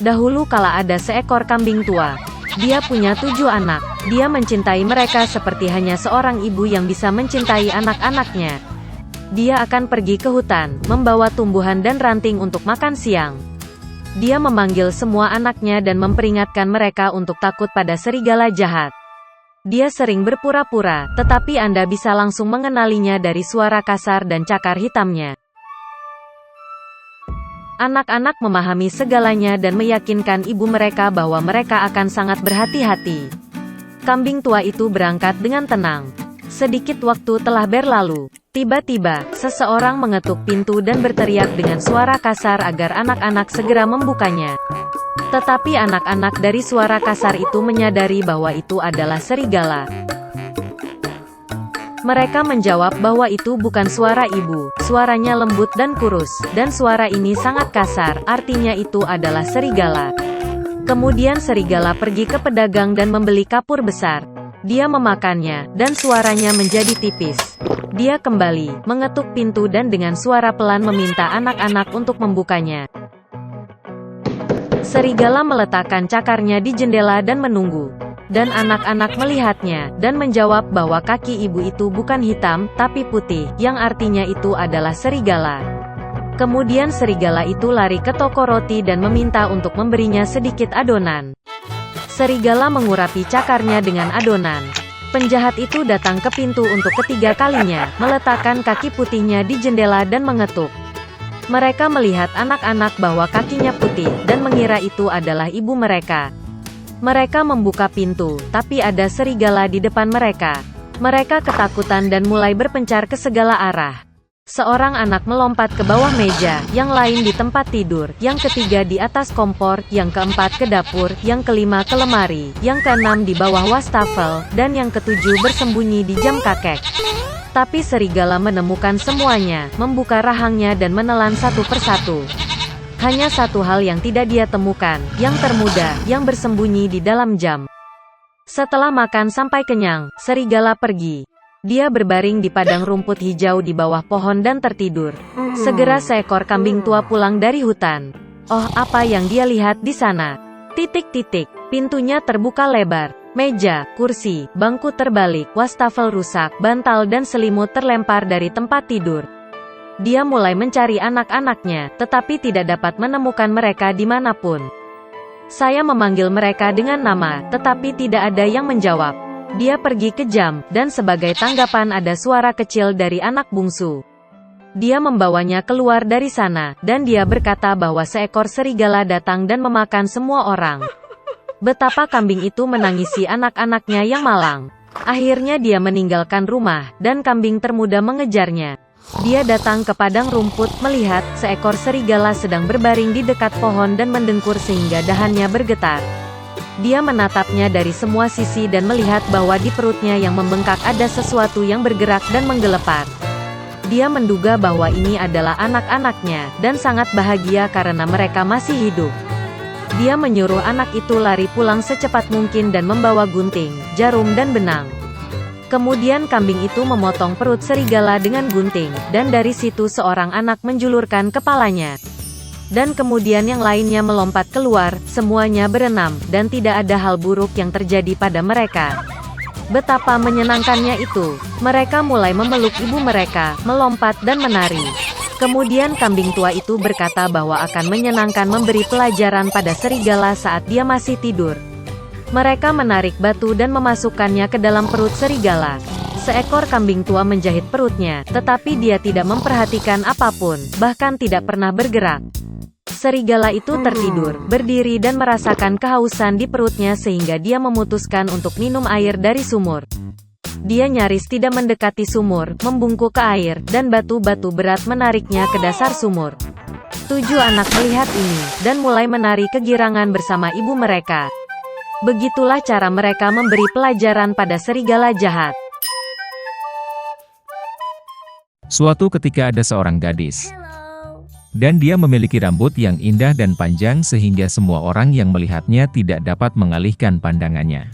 Dahulu kala ada seekor kambing tua. Dia punya 7 anak. Dia mencintai mereka seperti hanya seorang ibu yang bisa mencintai anak-anaknya. Dia akan pergi ke hutan, membawa tumbuhan dan ranting untuk makan siang. Dia memanggil semua anaknya dan memperingatkan mereka untuk takut pada serigala jahat. Dia sering berpura-pura, tetapi Anda bisa langsung mengenalinya dari suara kasar dan cakar hitamnya. Anak-anak memahami segalanya dan meyakinkan ibu mereka bahwa mereka akan sangat berhati-hati. Kambing tua itu berangkat dengan tenang. Sedikit waktu telah berlalu. Tiba-tiba, seseorang mengetuk pintu dan berteriak dengan suara kasar agar anak-anak segera membukanya. Tetapi anak-anak dari suara kasar itu menyadari bahwa itu adalah serigala. Mereka menjawab bahwa itu bukan suara ibu, suaranya lembut dan kurus, dan suara ini sangat kasar, artinya itu adalah serigala. Kemudian serigala pergi ke pedagang dan membeli kapur besar. Dia memakannya, dan suaranya menjadi tipis. Dia kembali, mengetuk pintu dan dengan suara pelan meminta anak-anak untuk membukanya. Serigala meletakkan cakarnya di jendela dan menunggu. Dan anak-anak melihatnya, dan menjawab bahwa kaki ibu itu bukan hitam, tapi putih, yang artinya itu adalah serigala. Kemudian serigala itu lari ke toko roti dan meminta untuk memberinya sedikit adonan. Serigala mengurapi cakarnya dengan adonan. Penjahat itu datang ke pintu untuk ketiga kalinya, meletakkan kaki putihnya di jendela dan mengetuk. Mereka melihat anak-anak bahwa kakinya putih, dan mengira itu adalah ibu mereka. Mereka membuka pintu, tapi ada serigala di depan mereka. Mereka ketakutan dan mulai berpencar ke segala arah. Seorang anak melompat ke bawah meja, yang lain di tempat tidur, yang ketiga di atas kompor, yang keempat ke dapur, yang kelima ke lemari, yang keenam di bawah wastafel, dan yang ketujuh bersembunyi di jam kakek. Tapi serigala menemukan semuanya, membuka rahangnya dan menelan satu persatu. Hanya satu hal yang tidak dia temukan, yang termuda, yang bersembunyi di dalam jam. Setelah makan sampai kenyang, serigala pergi. Dia berbaring di padang rumput hijau di bawah pohon dan tertidur. Segera seekor kambing tua pulang dari hutan. Oh, apa yang dia lihat di sana? Titik-titik, pintunya terbuka lebar. Meja, kursi, bangku terbalik, wastafel rusak, bantal dan selimut terlempar dari tempat tidur. Dia mulai mencari anak-anaknya, tetapi tidak dapat menemukan mereka dimanapun. Saya memanggil mereka dengan nama, tetapi tidak ada yang menjawab. Dia pergi ke jam, dan sebagai tanggapan ada suara kecil dari anak bungsu. Dia membawanya keluar dari sana, dan dia berkata bahwa seekor serigala datang dan memakan semua orang. Betapa kambing itu menangisi anak-anaknya yang malang. Akhirnya dia meninggalkan rumah, dan kambing termuda mengejarnya. Dia datang ke padang rumput, melihat seekor serigala sedang berbaring di dekat pohon dan mendengkur sehingga dahannya bergetar. Dia menatapnya dari semua sisi dan melihat bahwa di perutnya yang membengkak ada sesuatu yang bergerak dan menggelepar. Dia menduga bahwa ini adalah anak-anaknya, dan sangat bahagia karena mereka masih hidup. Dia menyuruh anak itu lari pulang secepat mungkin dan membawa gunting, jarum dan benang. Kemudian kambing itu memotong perut serigala dengan gunting, dan dari situ seorang anak menjulurkan kepalanya. Dan kemudian yang lainnya melompat keluar, semuanya berenam, dan tidak ada hal buruk yang terjadi pada mereka. Betapa menyenangkannya itu. Mereka mulai memeluk ibu mereka, melompat dan menari. Kemudian kambing tua itu berkata bahwa akan menyenangkan memberi pelajaran pada serigala saat dia masih tidur. Mereka menarik batu dan memasukkannya ke dalam perut serigala. Seekor kambing tua menjahit perutnya, tetapi dia tidak memperhatikan apapun, bahkan tidak pernah bergerak. Serigala itu tertidur, berdiri dan merasakan kehausan di perutnya sehingga dia memutuskan untuk minum air dari sumur. Dia nyaris tidak mendekati sumur, membungkuk ke air, dan batu-batu berat menariknya ke dasar sumur. 7 anak melihat ini, dan mulai menari kegirangan bersama ibu mereka. Begitulah cara mereka memberi pelajaran pada serigala jahat. Suatu ketika ada seorang gadis. Dan dia memiliki rambut yang indah dan panjang sehingga semua orang yang melihatnya tidak dapat mengalihkan pandangannya.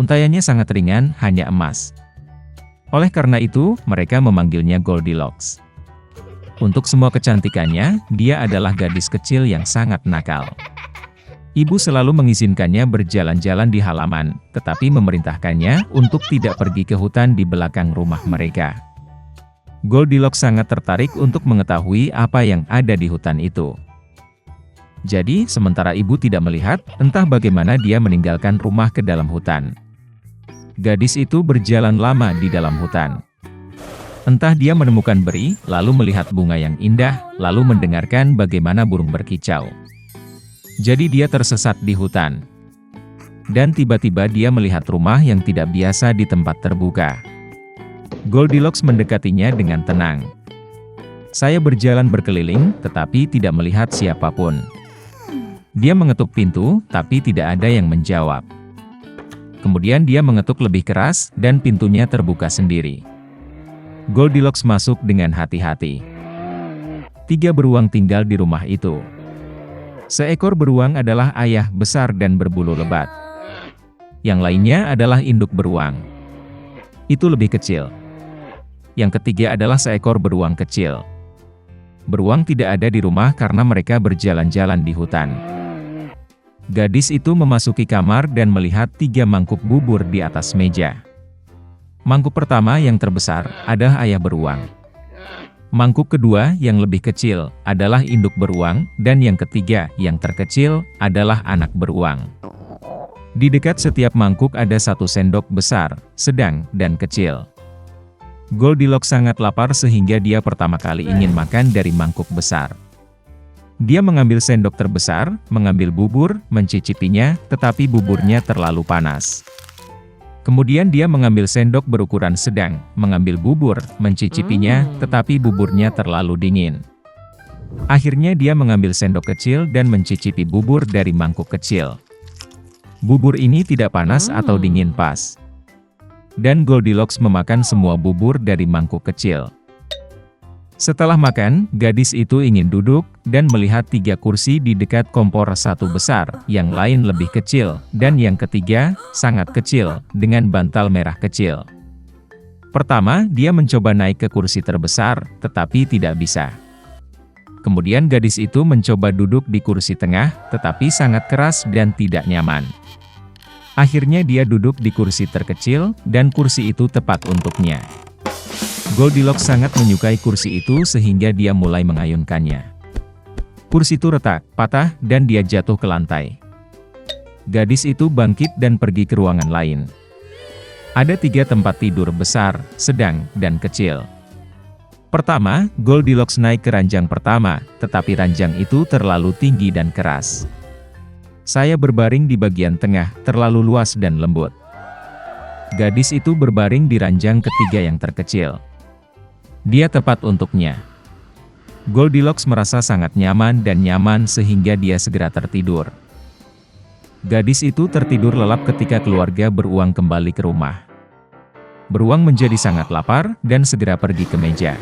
Untaiannya sangat ringan, hanya emas. Oleh karena itu, mereka memanggilnya Goldilocks. Untuk semua kecantikannya, dia adalah gadis kecil yang sangat nakal. Ibu selalu mengizinkannya berjalan-jalan di halaman, tetapi memerintahkannya untuk tidak pergi ke hutan di belakang rumah mereka. Goldilocks sangat tertarik untuk mengetahui apa yang ada di hutan itu. Jadi, sementara ibu tidak melihat, entah bagaimana dia meninggalkan rumah ke dalam hutan. Gadis itu berjalan lama di dalam hutan. Entah dia menemukan beri, lalu melihat bunga yang indah, lalu mendengarkan bagaimana burung berkicau. Jadi dia tersesat di hutan. Dan tiba-tiba dia melihat rumah yang tidak biasa di tempat terbuka. Goldilocks mendekatinya dengan tenang. Saya berjalan berkeliling, tetapi tidak melihat siapapun. Dia mengetuk pintu, tapi tidak ada yang menjawab. Kemudian dia mengetuk lebih keras, dan pintunya terbuka sendiri. Goldilocks masuk dengan hati-hati. 3 beruang tinggal di rumah itu. Seekor beruang adalah ayah besar dan berbulu lebat. Yang lainnya adalah induk beruang. Itu lebih kecil. Yang ketiga adalah seekor beruang kecil. Beruang tidak ada di rumah karena mereka berjalan-jalan di hutan. Gadis itu memasuki kamar dan melihat 3 mangkuk bubur di atas meja. Mangkuk pertama yang terbesar adalah ayah beruang. Mangkuk kedua yang lebih kecil adalah induk beruang, dan yang ketiga yang terkecil adalah anak beruang. Di dekat setiap mangkuk ada 1 sendok besar, sedang, dan kecil. Goldilocks sangat lapar sehingga dia pertama kali ingin makan dari mangkuk besar. Dia mengambil sendok terbesar, mengambil bubur, mencicipinya, tetapi buburnya terlalu panas. Kemudian dia mengambil sendok berukuran sedang, mengambil bubur, mencicipinya, tetapi buburnya terlalu dingin. Akhirnya dia mengambil sendok kecil dan mencicipi bubur dari mangkuk kecil. Bubur ini tidak panas atau dingin pas. Dan Goldilocks memakan semua bubur dari mangkuk kecil. Setelah makan, gadis itu ingin duduk, dan melihat 3 kursi di dekat kompor, 1 besar, yang lain lebih kecil, dan yang ketiga, sangat kecil, dengan bantal merah kecil. Pertama, dia mencoba naik ke kursi terbesar, tetapi tidak bisa. Kemudian gadis itu mencoba duduk di kursi tengah, tetapi sangat keras dan tidak nyaman. Akhirnya dia duduk di kursi terkecil, dan kursi itu tepat untuknya. Goldilocks sangat menyukai kursi itu sehingga dia mulai mengayunkannya. Kursi itu retak, patah, dan dia jatuh ke lantai. Gadis itu bangkit dan pergi ke ruangan lain. Ada 3 tempat tidur besar, sedang, dan kecil. Pertama, Goldilocks naik ke ranjang pertama, tetapi ranjang itu terlalu tinggi dan keras. Saya berbaring di bagian tengah, terlalu luas dan lembut. Gadis itu berbaring di ranjang ketiga yang terkecil. Dia tepat untuknya. Goldilocks merasa sangat nyaman dan nyaman sehingga dia segera tertidur. Gadis itu tertidur lelap ketika keluarga beruang kembali ke rumah. Beruang menjadi sangat lapar dan segera pergi ke meja.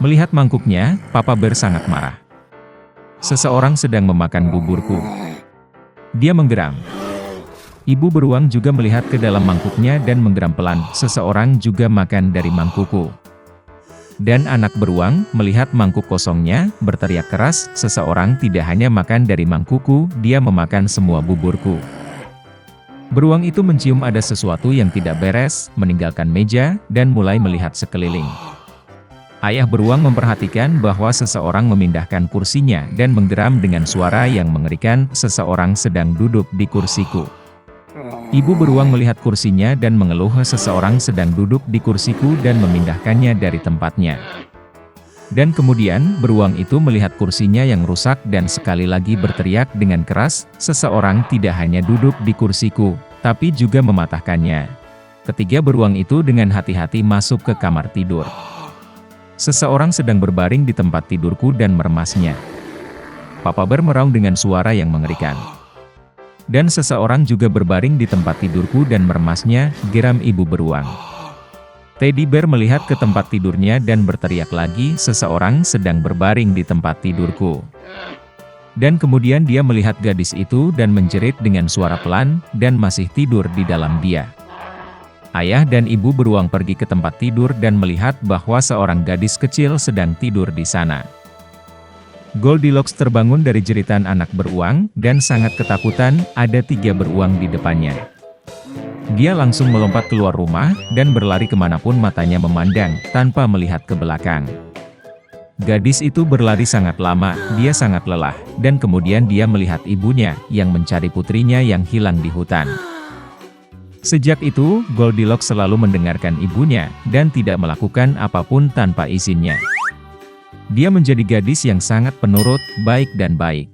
Melihat mangkuknya, Papa Bear sangat marah. Seseorang sedang memakan buburku. Dia menggeram. Ibu beruang juga melihat ke dalam mangkuknya dan menggeram pelan. Seseorang juga makan dari mangkukku. Dan anak beruang, melihat mangkuk kosongnya, berteriak keras, seseorang tidak hanya makan dari mangkukku, dia memakan semua buburku. Beruang itu mencium ada sesuatu yang tidak beres, meninggalkan meja, dan mulai melihat sekeliling. Ayah beruang memperhatikan bahwa seseorang memindahkan kursinya dan menggeram dengan suara yang mengerikan, seseorang sedang duduk di kursiku. Ibu beruang melihat kursinya dan mengeluh, seseorang sedang duduk di kursiku dan memindahkannya dari tempatnya. Dan kemudian, beruang itu melihat kursinya yang rusak dan sekali lagi berteriak dengan keras, seseorang tidak hanya duduk di kursiku, tapi juga mematahkannya. Ketiga beruang itu dengan hati-hati masuk ke kamar tidur. Seseorang sedang berbaring di tempat tidurku dan meremasnya. Papa Bear meraung dengan suara yang mengerikan. Dan seseorang juga berbaring di tempat tidurku dan meremasnya, geram ibu beruang. Teddy Bear melihat ke tempat tidurnya dan berteriak lagi, seseorang sedang berbaring di tempat tidurku. Dan kemudian dia melihat gadis itu dan menjerit dengan suara pelan, dan masih tidur di dalam dia. Ayah dan ibu beruang pergi ke tempat tidur dan melihat bahwa seorang gadis kecil sedang tidur di sana. Goldilocks terbangun dari jeritan anak beruang, dan sangat ketakutan, ada 3 beruang di depannya. Dia langsung melompat keluar rumah, dan berlari kemanapun matanya memandang, tanpa melihat ke belakang. Gadis itu berlari sangat lama, dia sangat lelah, dan kemudian dia melihat ibunya, yang mencari putrinya yang hilang di hutan. Sejak itu, Goldilocks selalu mendengarkan ibunya, dan tidak melakukan apapun tanpa izinnya. Dia menjadi gadis yang sangat penurut, baik dan baik.